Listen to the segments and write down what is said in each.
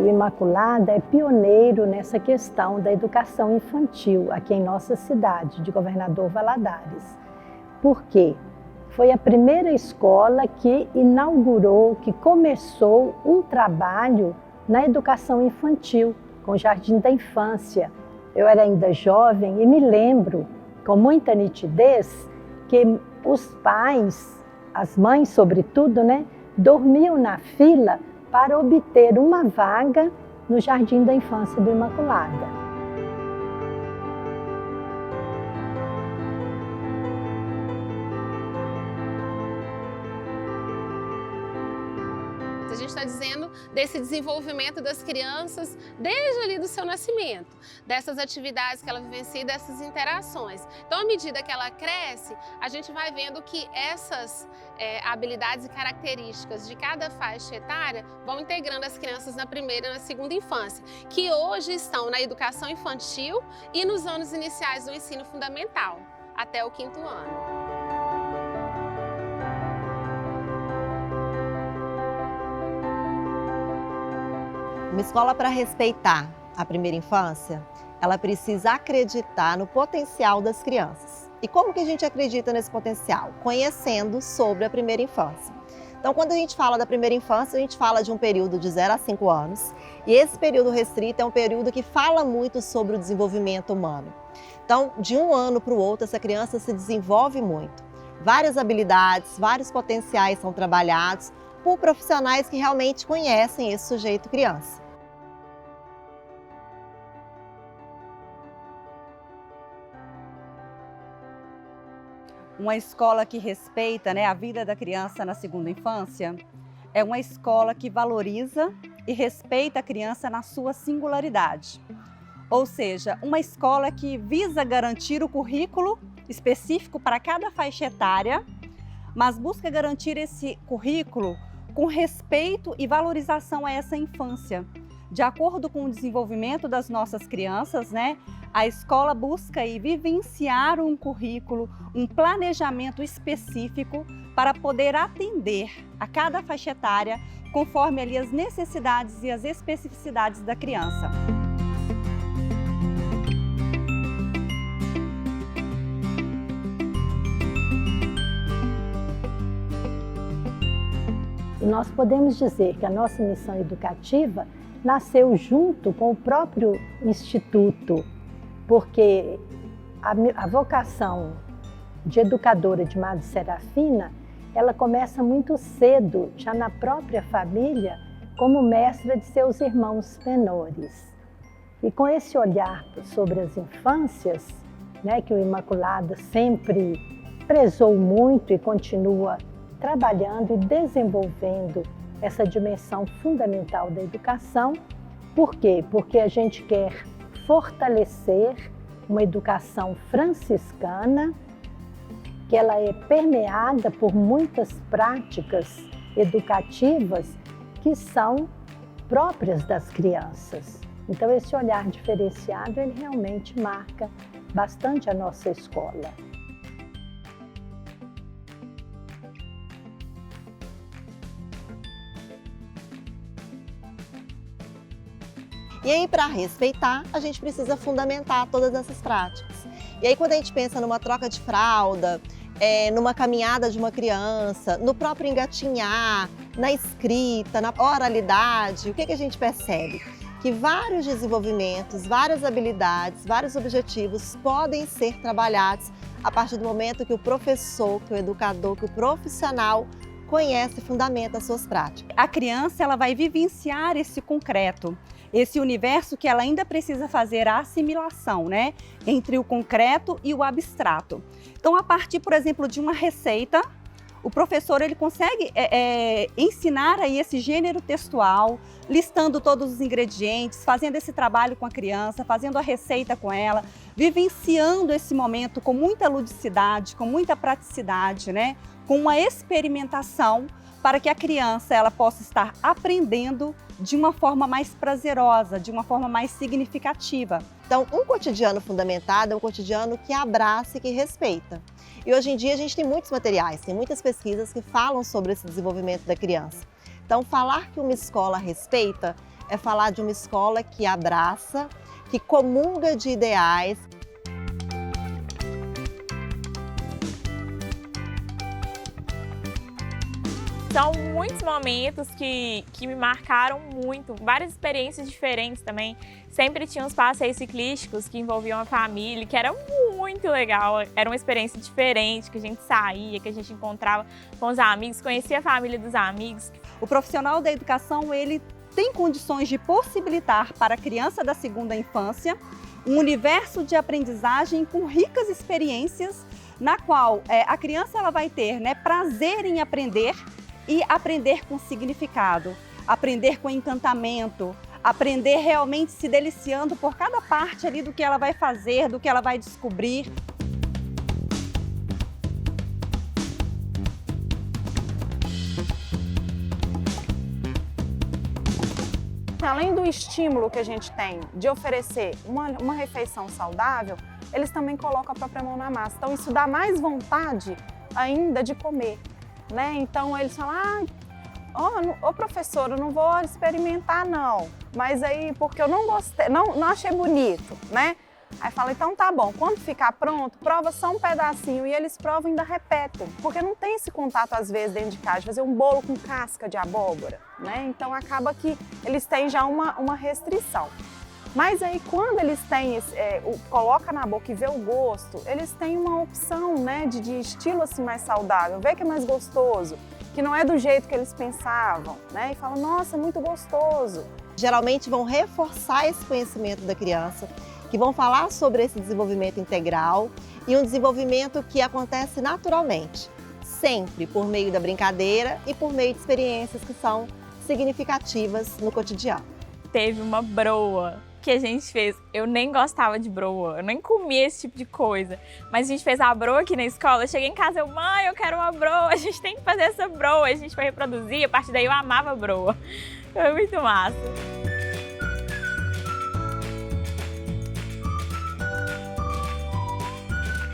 o Imaculada é pioneiro nessa questão da educação infantil aqui em nossa cidade, de Governador Valadares. Por quê? Foi a primeira escola que inaugurou, que começou um trabalho na educação infantil, com o Jardim da Infância. Eu era ainda jovem e me lembro, com muita nitidez, que os pais, as mães sobretudo, dormiam na fila para obter uma vaga no Jardim da Infância do Imaculada. A gente está dizendo desse desenvolvimento das crianças desde ali do seu nascimento, dessas atividades que ela vivencia e dessas interações. Então, à medida que ela cresce, a gente vai vendo que essas habilidades e características de cada faixa etária vão integrando as crianças na primeira e na segunda infância, que hoje estão na educação infantil e nos anos iniciais do ensino fundamental, até o 5º ano. Uma escola, para respeitar a primeira infância, ela precisa acreditar no potencial das crianças. E como que a gente acredita nesse potencial? Conhecendo sobre a primeira infância. Então, quando a gente fala da primeira infância, a gente fala de um período de 0 a 5 anos. E esse período restrito é um período que fala muito sobre o desenvolvimento humano. Então, de um ano para o outro, essa criança se desenvolve muito. Várias habilidades, vários potenciais são trabalhados por profissionais que realmente conhecem esse sujeito criança. Uma escola que respeita, a vida da criança na segunda infância é uma escola que valoriza e respeita a criança na sua singularidade. Ou seja, uma escola que visa garantir o currículo específico para cada faixa etária, mas busca garantir esse currículo com respeito e valorização a essa infância. De acordo com o desenvolvimento das nossas crianças, a escola busca vivenciar um currículo, um planejamento específico para poder atender a cada faixa etária conforme ali as necessidades e as especificidades da criança. E nós podemos dizer que a nossa missão educativa nasceu junto com o próprio Instituto, porque a vocação de educadora de Madre Serafina, ela começa muito cedo, já na própria família, como mestra de seus irmãos menores. E com esse olhar sobre as infâncias, que o Imaculada sempre prezou muito e continua trabalhando e desenvolvendo essa dimensão fundamental da educação. Por quê? Porque a gente quer fortalecer uma educação franciscana, que ela é permeada por muitas práticas educativas que são próprias das crianças. Então, esse olhar diferenciado, ele realmente marca bastante a nossa escola. E aí, para respeitar, a gente precisa fundamentar todas essas práticas. E aí, quando a gente pensa numa troca de fralda, numa caminhada de uma criança, no próprio engatinhar, na escrita, na oralidade, o que a gente percebe? Que vários desenvolvimentos, várias habilidades, vários objetivos podem ser trabalhados a partir do momento que o professor, que o educador, que o profissional conhece e fundamenta as suas práticas. A criança, ela vai vivenciar esse concreto, esse universo que ela ainda precisa fazer a assimilação, entre o concreto e o abstrato. Então, a partir, por exemplo, de uma receita, o professor ele consegue ensinar aí esse gênero textual, listando todos os ingredientes, fazendo esse trabalho com a criança, fazendo a receita com ela, vivenciando esse momento com muita ludicidade, com muita praticidade, com uma experimentação para que a criança ela possa estar aprendendo de uma forma mais prazerosa, de uma forma mais significativa. Então, um cotidiano fundamentado é um cotidiano que abraça e que respeita. E hoje em dia a gente tem muitos materiais, tem muitas pesquisas que falam sobre esse desenvolvimento da criança. Então, falar que uma escola respeita é falar de uma escola que abraça, que comunga de ideais. São muitos momentos que me marcaram muito, várias experiências diferentes também. Sempre tinha uns passeios ciclísticos que envolviam a família, que era muito legal. Era uma experiência diferente, que a gente saía, que a gente encontrava com os amigos, conhecia a família dos amigos. O profissional da educação, ele tem condições de possibilitar para a criança da segunda infância um universo de aprendizagem com ricas experiências, na qual a criança ela vai ter, né, prazer em aprender e aprender com significado, aprender com encantamento, aprender realmente se deliciando por cada parte ali do que ela vai fazer, do que ela vai descobrir. Além do estímulo que a gente tem de oferecer uma refeição saudável, eles também colocam a própria mão na massa. Então isso dá mais vontade ainda de comer, né? Então eles falam, ô professor, eu não vou experimentar não, mas aí porque eu não gostei, não achei bonito, né? Aí fala, então tá bom, quando ficar pronto, prova só um pedacinho, e eles provam e ainda repetem, porque não tem esse contato às vezes dentro de casa, de fazer um bolo com casca de abóbora, né? Então acaba que eles têm já uma restrição. Mas aí quando eles têm, coloca na boca e vê o gosto, eles têm uma opção, né, de estilo assim mais saudável, vê que é mais gostoso, que não é do jeito que eles pensavam, né? E fala, nossa, muito gostoso. Geralmente vão reforçar esse conhecimento da criança, que vão falar sobre esse desenvolvimento integral e um desenvolvimento que acontece naturalmente, sempre por meio da brincadeira e por meio de experiências que são significativas no cotidiano. Teve uma broa que a gente fez, eu nem gostava de broa, eu nem comia esse tipo de coisa, mas a gente fez a broa aqui na escola, eu cheguei em casa, mãe, eu quero uma broa, a gente tem que fazer essa broa, a gente foi reproduzir, a partir daí eu amava a broa, foi muito massa.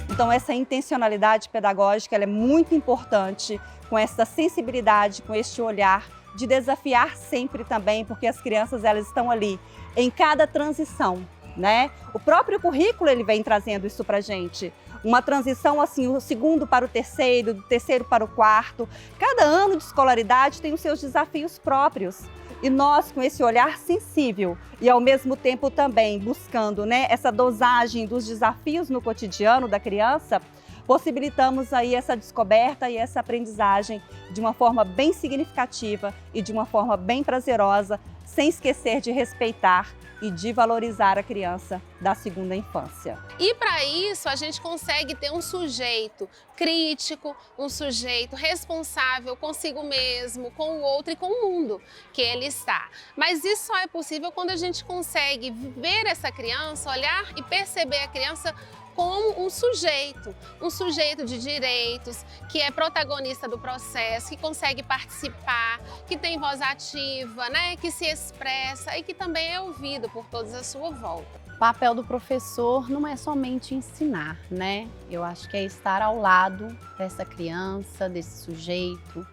Então essa intencionalidade pedagógica ela é muito importante, com essa sensibilidade, com este olhar de desafiar sempre também, porque as crianças elas estão ali em cada transição, né? O próprio currículo ele vem trazendo isso pra gente. Uma transição assim, o segundo para o terceiro, do terceiro para o quarto. Cada ano de escolaridade tem os seus desafios próprios. E nós, com esse olhar sensível e ao mesmo tempo também buscando, né, essa dosagem dos desafios no cotidiano da criança, possibilitamos aí essa descoberta e essa aprendizagem de uma forma bem significativa e de uma forma bem prazerosa, sem esquecer de respeitar e de valorizar a criança da segunda infância. E para isso a gente consegue ter um sujeito crítico, um sujeito responsável consigo mesmo, com o outro e com o mundo que ele está. Mas isso só é possível quando a gente consegue ver essa criança, olhar e perceber a criança como um sujeito de direitos, que é protagonista do processo, que consegue participar, que tem voz ativa, né, que se expressa e que também é ouvido por todos à sua volta. O papel do professor não é somente ensinar, né? Eu acho que é estar ao lado dessa criança, desse sujeito,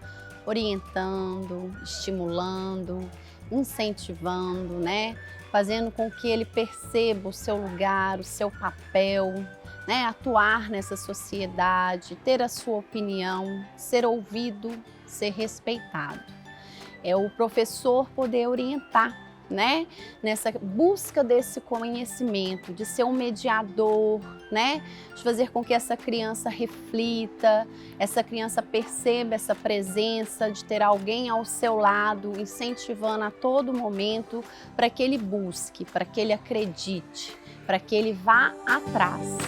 orientando, estimulando, incentivando, né? Fazendo com que ele perceba o seu lugar, o seu papel, né? Atuar nessa sociedade, ter a sua opinião, ser ouvido, ser respeitado. É o professor poder orientar, né? Nessa busca desse conhecimento, de ser um mediador, né? De fazer com que essa criança reflita, essa criança perceba essa presença, de ter alguém ao seu lado, incentivando a todo momento para que ele busque, para que ele acredite, para que ele vá atrás.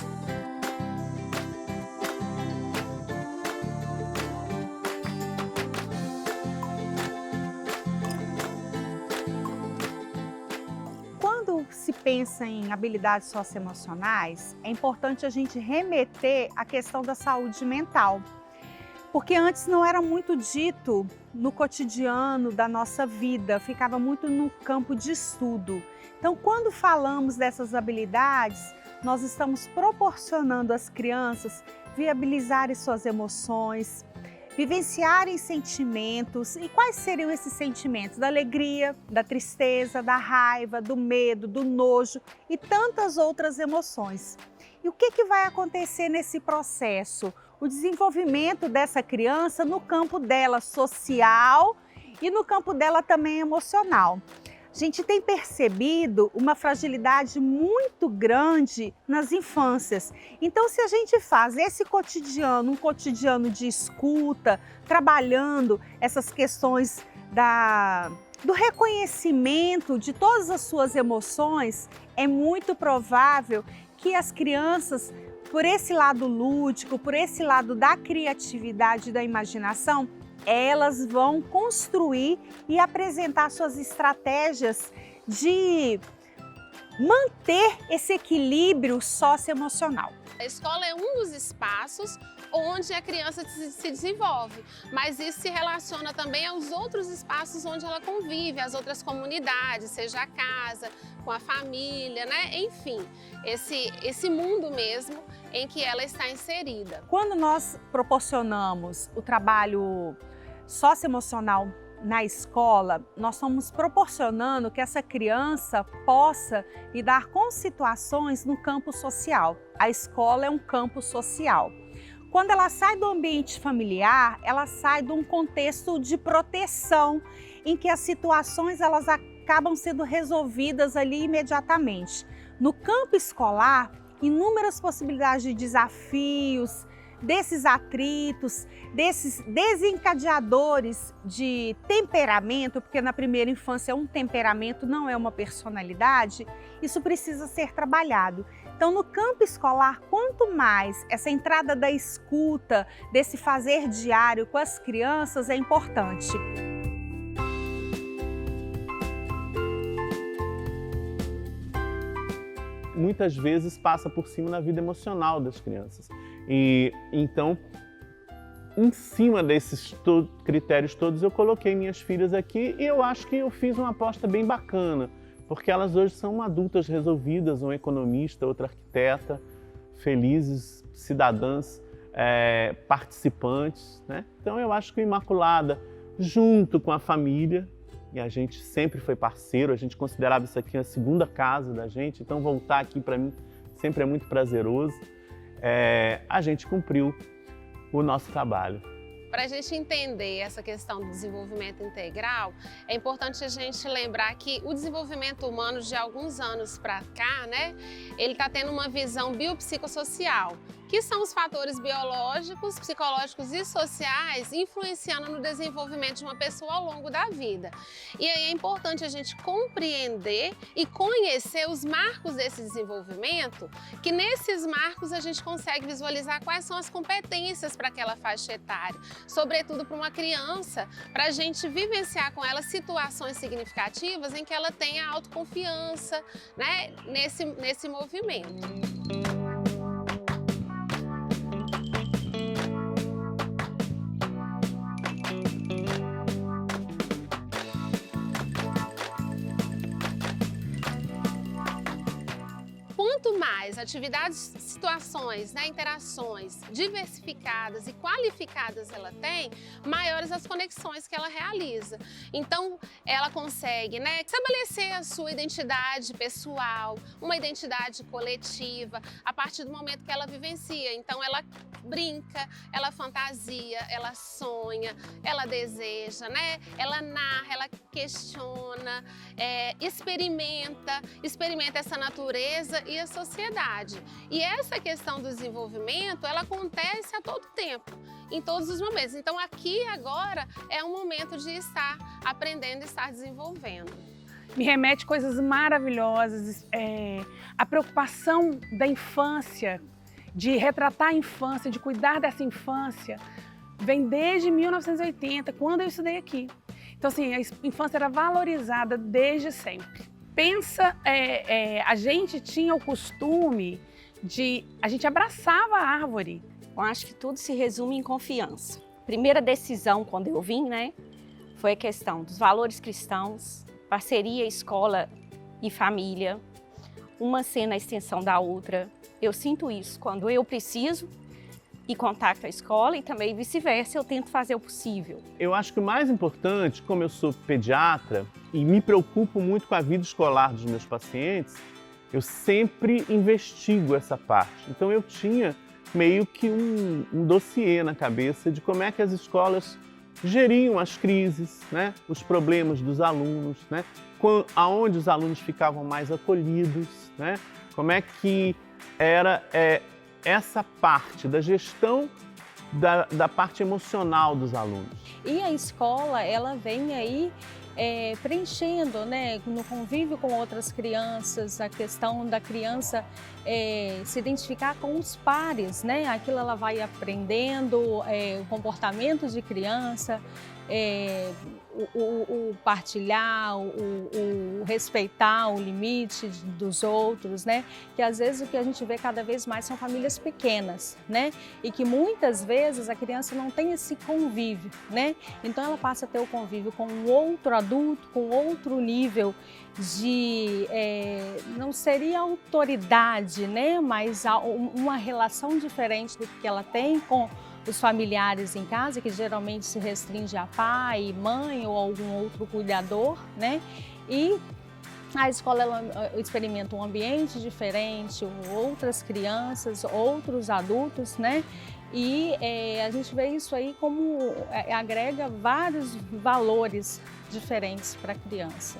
Se pensa em habilidades socioemocionais, é importante a gente remeter à questão da saúde mental, porque antes não era muito dito no cotidiano da nossa vida, ficava muito no campo de estudo. Então, quando falamos dessas habilidades, nós estamos proporcionando às crianças viabilizarem suas emoções, vivenciarem sentimentos. E quais seriam esses sentimentos? Da alegria, da tristeza, da raiva, do medo, do nojo e tantas outras emoções. E o que vai acontecer nesse processo? O desenvolvimento dessa criança no campo dela social e no campo dela também emocional. A gente tem percebido uma fragilidade muito grande nas infâncias. Então, se a gente faz esse cotidiano, um cotidiano de escuta, trabalhando essas questões do reconhecimento de todas as suas emoções, é muito provável que as crianças, por esse lado lúdico, por esse lado da criatividade e da imaginação, elas vão construir e apresentar suas estratégias de manter esse equilíbrio socioemocional. A escola é um dos espaços onde a criança se desenvolve, mas isso se relaciona também aos outros espaços onde ela convive, as outras comunidades, seja a casa, com a família, né? Enfim, esse mundo mesmo em que ela está inserida. Quando nós proporcionamos o trabalho socioemocional na escola, nós estamos proporcionando que essa criança possa lidar com situações no campo social. A escola é um campo social. Quando ela sai do ambiente familiar, ela sai de um contexto de proteção, em que as situações elas acabam sendo resolvidas ali imediatamente. No campo escolar, inúmeras possibilidades de desafios, desses atritos, desses desencadeadores de temperamento, porque na primeira infância é um temperamento, não é uma personalidade, isso precisa ser trabalhado. Então, no campo escolar, quanto mais essa entrada da escuta, desse fazer diário com as crianças é importante. Muitas vezes passa por cima na vida emocional das crianças. E então, em cima desses critérios todos, eu coloquei minhas filhas aqui e eu acho que eu fiz uma aposta bem bacana, porque elas hoje são adultas resolvidas, um economista, outra arquiteta, felizes, cidadãs, participantes, né? Então eu acho que o Imaculada, junto com a família, e a gente sempre foi parceiro, a gente considerava isso aqui a segunda casa da gente, então voltar aqui para mim sempre é muito prazeroso. A gente cumpriu o nosso trabalho. Para a gente entender essa questão do desenvolvimento integral, é importante a gente lembrar que o desenvolvimento humano de alguns anos para cá, né, ele está tendo uma visão biopsicossocial, que são os fatores biológicos, psicológicos e sociais influenciando no desenvolvimento de uma pessoa ao longo da vida. E aí é importante a gente compreender e conhecer os marcos desse desenvolvimento, que nesses marcos a gente consegue visualizar quais são as competências para aquela faixa etária, sobretudo para uma criança, para a gente vivenciar com ela situações significativas em que ela tenha autoconfiança, né, nesse movimento. Quanto mais atividades, situações, né, interações diversificadas e qualificadas ela tem, maiores as conexões que ela realiza. Então, ela consegue, né, estabelecer a sua identidade pessoal, uma identidade coletiva, a partir do momento que ela vivencia. Então, ela brinca, ela fantasia, ela sonha, ela deseja, né? Ela narra, ela questiona, experimenta essa natureza e a sociedade. E essa questão do desenvolvimento, ela acontece a todo tempo, em todos os momentos. Então, aqui agora é um momento de estar aprendendo e estar desenvolvendo. Me remete coisas maravilhosas, a preocupação da infância, de retratar a infância, de cuidar dessa infância, vem desde 1980, quando eu estudei aqui. Então, assim, a infância era valorizada desde sempre. Pensa, a gente tinha o costume a gente abraçava a árvore. Eu acho que tudo se resume em confiança. Primeira decisão, quando eu vim, né, foi a questão dos valores cristãos, parceria escola e família, uma sendo a extensão da outra. Eu sinto isso quando eu preciso e contacto a escola e também vice-versa, eu tento fazer o possível. Eu acho que o mais importante, como eu sou pediatra e me preocupo muito com a vida escolar dos meus pacientes, eu sempre investigo essa parte. Então eu tinha meio que um dossiê na cabeça de como é que as escolas geriam as crises, né? Os problemas dos alunos, né? Aonde os alunos ficavam mais acolhidos, né? Como é que era essa parte da gestão da parte emocional dos alunos. E a escola, ela vem aí preenchendo, né, no convívio com outras crianças, a questão da criança se identificar com os pares, né? Aquilo ela vai aprendendo, o comportamento de criança, o partilhar, o respeitar o limite dos outros, né? Que às vezes o que a gente vê cada vez mais são famílias pequenas, né? E que muitas vezes a criança não tem esse convívio, né? Então ela passa a ter o convívio com um outro adulto, com outro nível de, não seria autoridade, né? Mas uma relação diferente do que ela tem com os familiares em casa, que geralmente se restringe a pai, mãe ou algum outro cuidador, né? E a escola ela experimenta um ambiente diferente, outras crianças, outros adultos, né? E a gente vê isso aí como agrega vários valores diferentes para a criança.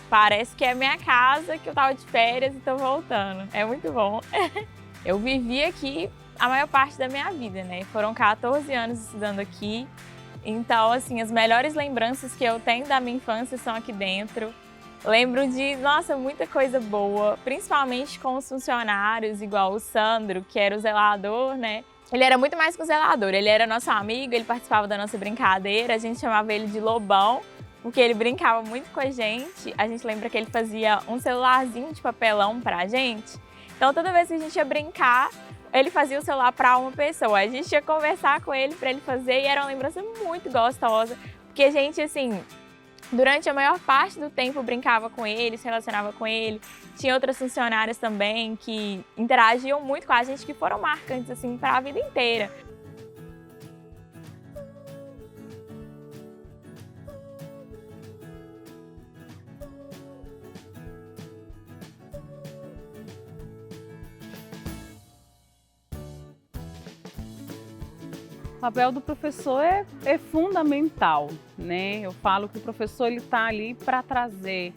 Parece que é minha casa, que eu estava de férias e estou voltando. É muito bom. Eu vivi aqui a maior parte da minha vida, né? Foram 14 anos estudando aqui. Então, assim, as melhores lembranças que eu tenho da minha infância são aqui dentro. Lembro de, nossa, muita coisa boa, principalmente com os funcionários, igual o Sandro, que era o zelador, né? Ele era muito mais que o zelador, ele era nosso amigo, ele participava da nossa brincadeira, a gente chamava ele de Lobão, porque ele brincava muito com a gente. A gente lembra que ele fazia um celularzinho de papelão pra gente. Então, toda vez que a gente ia brincar, ele fazia o celular para uma pessoa. A gente ia conversar com ele para ele fazer e era uma lembrança muito gostosa, porque a gente, assim, durante a maior parte do tempo brincava com ele, se relacionava com ele. Tinha outras funcionárias também que interagiam muito com a gente, que foram marcantes, assim, para a vida inteira. O papel do professor é fundamental, né? Eu falo que o professor ele está ali para trazer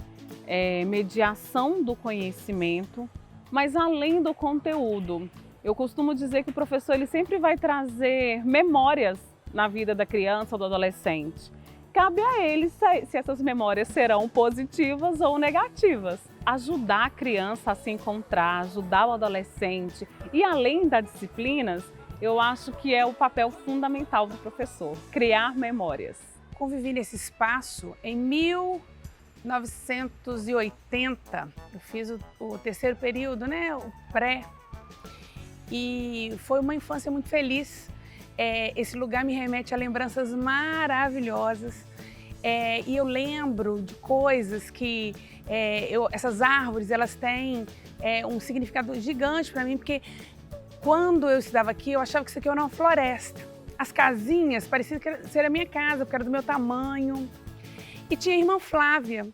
mediação do conhecimento, mas além do conteúdo. Eu costumo dizer que o professor ele sempre vai trazer memórias na vida da criança ou do adolescente. Cabe a ele se essas memórias serão positivas ou negativas. Ajudar a criança a se encontrar, ajudar o adolescente e além das disciplinas, eu acho que é o papel fundamental do professor, criar memórias. Convivi nesse espaço em 1980. Eu fiz o terceiro período, né, o pré. E foi uma infância muito feliz. Esse lugar me remete a lembranças maravilhosas. E eu lembro de coisas que essas árvores elas têm um significado gigante para mim, porque quando eu estudava aqui, eu achava que isso aqui era uma floresta. As casinhas pareciam ser a minha casa, porque era do meu tamanho. E tinha a irmã Flávia,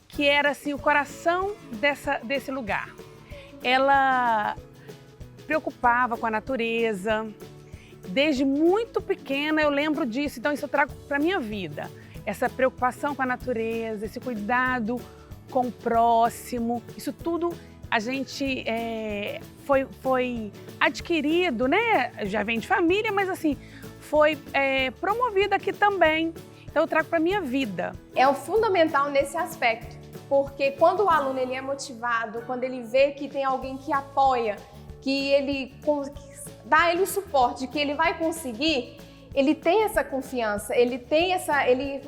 que era assim, o coração desse lugar. Ela preocupava com a natureza. Desde muito pequena eu lembro disso, então isso eu trago para a minha vida. Essa preocupação com a natureza, esse cuidado com o próximo, isso tudo a gente foi adquirido, né? Já vem de família, mas assim, foi promovido aqui também. Então eu trago para a minha vida. É o fundamental nesse aspecto, porque quando o aluno ele é motivado, quando ele vê que tem alguém que apoia, que ele dá ele o suporte, que ele vai conseguir, ele tem essa confiança, ele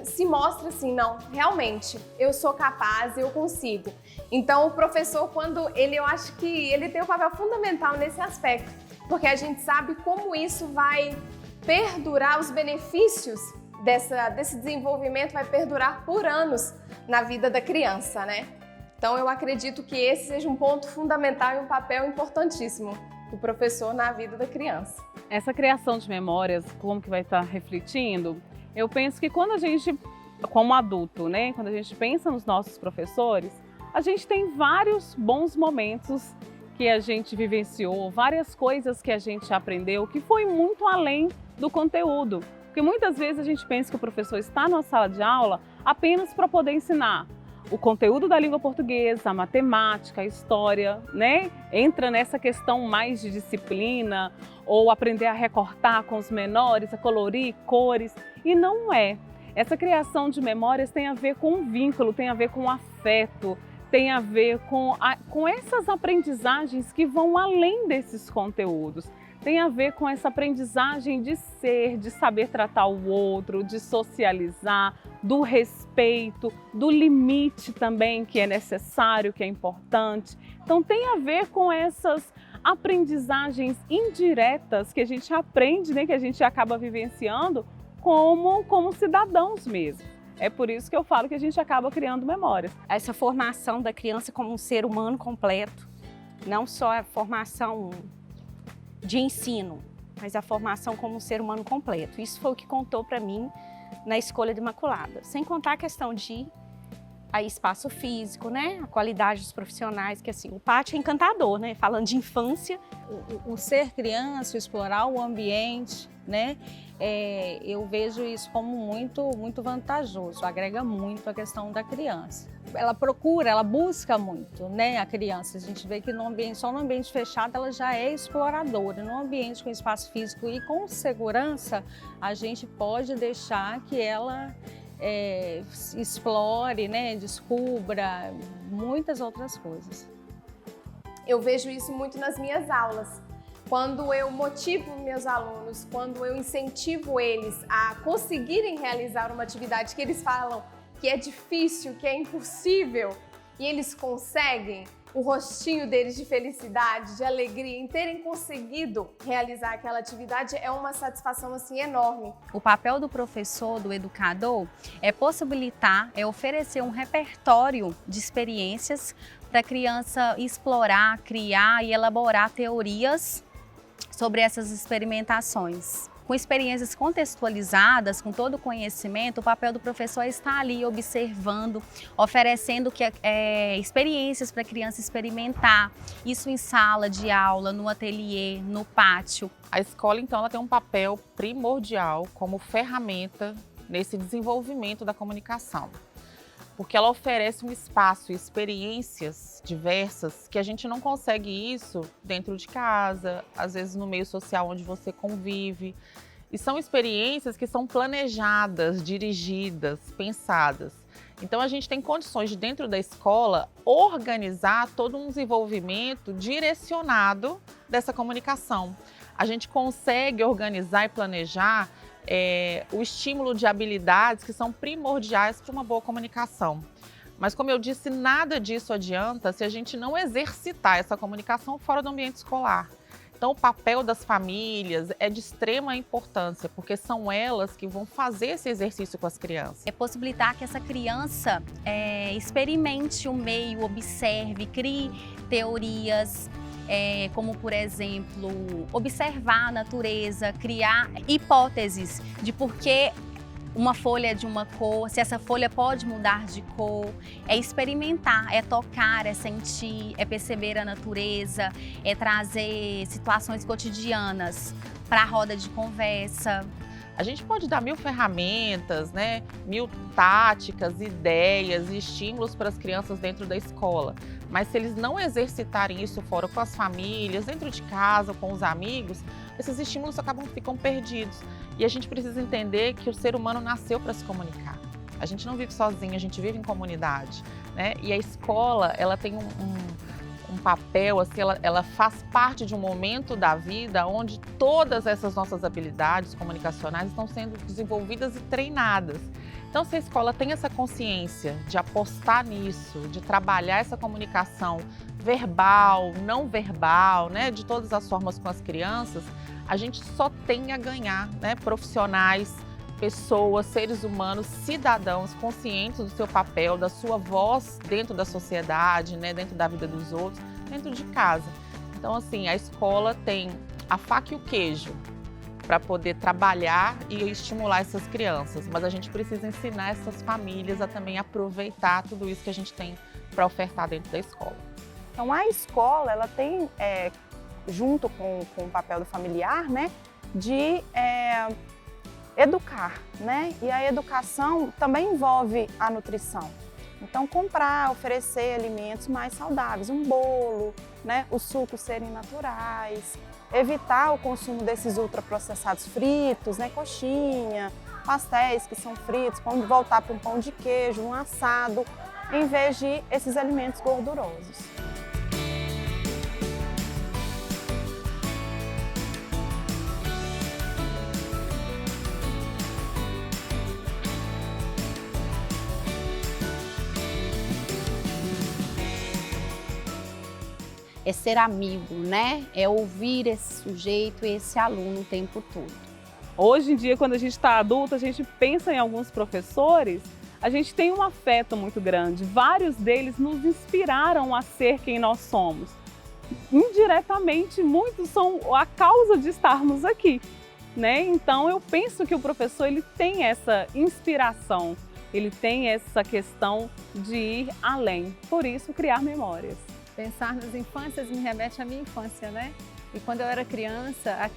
se mostra assim, não, realmente, eu sou capaz, eu consigo. Então o professor, eu acho que ele tem um papel fundamental nesse aspecto, porque a gente sabe como isso vai perdurar, os benefícios desse desenvolvimento vai perdurar por anos na vida da criança, né? Então eu acredito que esse seja um ponto fundamental e um papel importantíssimo do professor na vida da criança. Essa criação de memórias, como que vai estar refletindo? Eu penso que quando a gente, como adulto, né, quando a gente pensa nos nossos professores, a gente tem vários bons momentos que a gente vivenciou, várias coisas que a gente aprendeu, que foi muito além do conteúdo. Porque muitas vezes a gente pensa que o professor está na sala de aula apenas para poder ensinar o conteúdo da língua portuguesa, a matemática, a história, né? Entra nessa questão mais de disciplina, ou aprender a recortar com os menores, a colorir cores, e não é. Essa criação de memórias tem a ver com um vínculo, tem a ver com afeto, tem a ver com essas aprendizagens que vão além desses conteúdos. Tem a ver com essa aprendizagem de ser, de saber tratar o outro, de socializar, do respeito, do limite também que é necessário, que é importante. Então tem a ver com essas aprendizagens indiretas que a gente aprende, né, que a gente acaba vivenciando como cidadãos mesmo. É por isso que eu falo que a gente acaba criando memórias. Essa formação da criança como um ser humano completo, não só a formação de ensino, mas a formação como um ser humano completo. Isso foi o que contou para mim na escolha de Imaculada. Sem contar a questão de espaço físico, né? A qualidade dos profissionais, que assim, o pátio é encantador, né? Falando de infância. O ser criança, explorar o ambiente, né? Eu vejo isso como muito vantajoso, agrega muito a questão da criança. Ela procura, ela busca muito, né, a criança. A gente vê que só no ambiente fechado ela já é exploradora. No ambiente com espaço físico e com segurança, a gente pode deixar que ela explore, né, descubra muitas outras coisas. Eu vejo isso muito nas minhas aulas. Quando eu motivo meus alunos, quando eu incentivo eles a conseguirem realizar uma atividade que eles falam que é difícil, que é impossível, e eles conseguem, o rostinho deles de felicidade, de alegria, em terem conseguido realizar aquela atividade, é uma satisfação assim enorme. O papel do professor, do educador, é possibilitar, é oferecer um repertório de experiências para a criança explorar, criar e elaborar teorias sobre essas experimentações. Com experiências contextualizadas, com todo o conhecimento, o papel do professor é estar ali observando, oferecendo experiências para a criança experimentar. Isso em sala de aula, no ateliê, no pátio. A escola, então, ela tem um papel primordial como ferramenta nesse desenvolvimento da comunicação. Porque ela oferece um espaço e experiências diversas que a gente não consegue isso dentro de casa, às vezes no meio social onde você convive. E são experiências que são planejadas, dirigidas, pensadas. Então a gente tem condições de, dentro da escola, organizar todo um desenvolvimento direcionado dessa comunicação. A gente consegue organizar e planejar o estímulo de habilidades que são primordiais para uma boa comunicação. Mas, como eu disse, nada disso adianta se a gente não exercitar essa comunicação fora do ambiente escolar. Então, o papel das famílias é de extrema importância, porque são elas que vão fazer esse exercício com as crianças. É possibilitar que essa criança experimente o meio, observe, crie teorias, como, por exemplo, observar a natureza, criar hipóteses de por que uma folha é de uma cor, se essa folha pode mudar de cor. É experimentar, é tocar, é sentir, é perceber a natureza, é trazer situações cotidianas para a roda de conversa. A gente pode dar 1000 ferramentas, né? 1000 táticas, ideias e estímulos para as crianças dentro da escola. Mas se eles não exercitarem isso fora com as famílias, dentro de casa, com os amigos, esses estímulos ficam perdidos. E a gente precisa entender que o ser humano nasceu para se comunicar. A gente não vive sozinho, a gente vive em comunidade, né? E a escola, ela tem um papel, assim, ela faz parte de um momento da vida onde todas essas nossas habilidades comunicacionais estão sendo desenvolvidas e treinadas. Então, se a escola tem essa consciência de apostar nisso, de trabalhar essa comunicação verbal, não verbal, né, de todas as formas com as crianças, a gente só tem a ganhar, né, profissionais, pessoas, seres humanos, cidadãos conscientes do seu papel, da sua voz dentro da sociedade, né, dentro da vida dos outros, dentro de casa. Então, assim, a escola tem a faca e o queijo para poder trabalhar e estimular essas crianças, mas a gente precisa ensinar essas famílias a também aproveitar tudo isso que a gente tem para ofertar dentro da escola. Então a escola ela tem, junto com o papel do familiar, né, de educar, né? E a educação também envolve a nutrição. Então comprar, oferecer alimentos mais saudáveis, um bolo, né, os sucos serem naturais, evitar o consumo desses ultraprocessados fritos, né, coxinha, pastéis que são fritos, voltar para um pão de queijo, um assado, em vez de esses alimentos gordurosos. É ser amigo, né? É ouvir esse sujeito e esse aluno o tempo todo. Hoje em dia, quando a gente está adulto, a gente pensa em alguns professores, a gente tem um afeto muito grande. Vários deles nos inspiraram a ser quem nós somos. Indiretamente, muitos são a causa de estarmos aqui, né? Então, eu penso que o professor ele tem essa inspiração, ele tem essa questão de ir além. Por isso, criar memórias. Pensar nas infâncias me remete à minha infância, né? E quando eu era criança,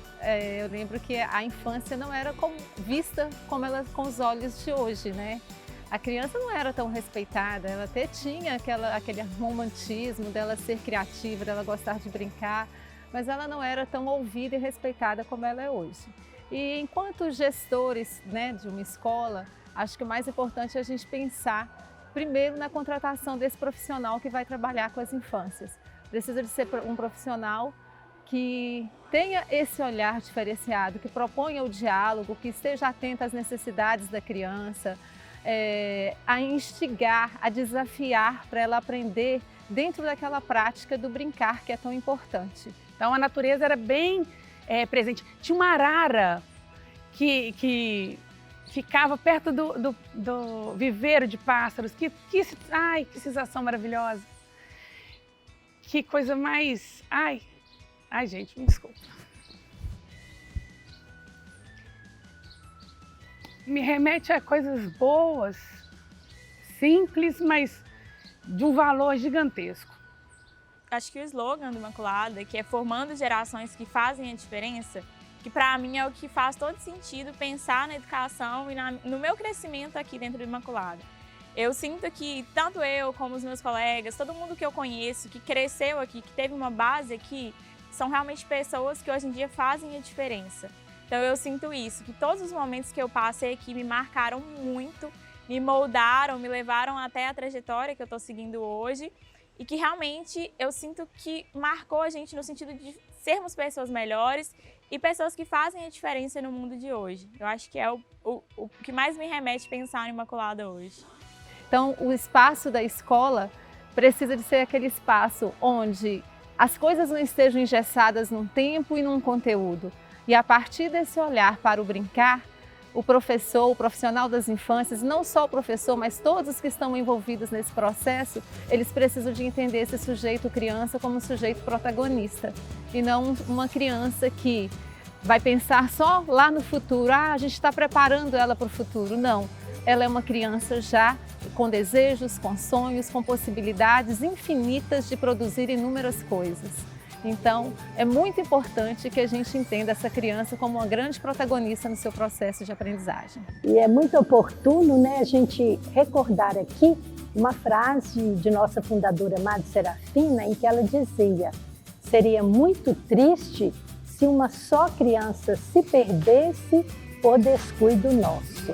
eu lembro que a infância não era vista como ela com os olhos de hoje, né? A criança não era tão respeitada, ela até tinha aquele romantismo dela ser criativa, dela gostar de brincar, mas ela não era tão ouvida e respeitada como ela é hoje. E enquanto gestores, né, de uma escola, acho que o mais importante é a gente pensar primeiro na contratação desse profissional que vai trabalhar com as infâncias. Precisa de ser um profissional que tenha esse olhar diferenciado, que proponha o diálogo, que esteja atento às necessidades da criança, a instigar, a desafiar para ela aprender dentro daquela prática do brincar que é tão importante. Então a natureza era bem presente. Tinha uma arara que ficava perto do viveiro de pássaros. Que sensação maravilhosa. Que coisa mais... Ai, gente, me desculpa. Me remete a coisas boas, simples, mas de um valor gigantesco. Acho que o slogan do Imaculada, que é formando gerações que fazem a diferença, que para mim é o que faz todo sentido pensar na educação e no meu crescimento aqui dentro do Imaculada. Eu sinto que tanto eu como os meus colegas, todo mundo que eu conheço, que cresceu aqui, que teve uma base aqui, são realmente pessoas que hoje em dia fazem a diferença. Então eu sinto isso, que todos os momentos que eu passei aqui me marcaram muito, me moldaram, me levaram até a trajetória que eu estou seguindo hoje e que realmente eu sinto que marcou a gente no sentido de sermos pessoas melhores e pessoas que fazem a diferença no mundo de hoje. Eu acho que é o que mais me remete a pensar no Imaculada hoje. Então, o espaço da escola precisa de ser aquele espaço onde as coisas não estejam engessadas num tempo e num conteúdo. E a partir desse olhar para o brincar, o professor, o profissional das infâncias, não só o professor, mas todos que estão envolvidos nesse processo, eles precisam de entender esse sujeito criança como um sujeito protagonista e não uma criança que vai pensar só lá no futuro, a gente está preparando ela para o futuro. Não, ela é uma criança já com desejos, com sonhos, com possibilidades infinitas de produzir inúmeras coisas. Então, é muito importante que a gente entenda essa criança como uma grande protagonista no seu processo de aprendizagem. E é muito oportuno, né, a gente recordar aqui uma frase de nossa fundadora Madre Serafina, em que ela dizia: seria muito triste se uma só criança se perdesse por descuido nosso.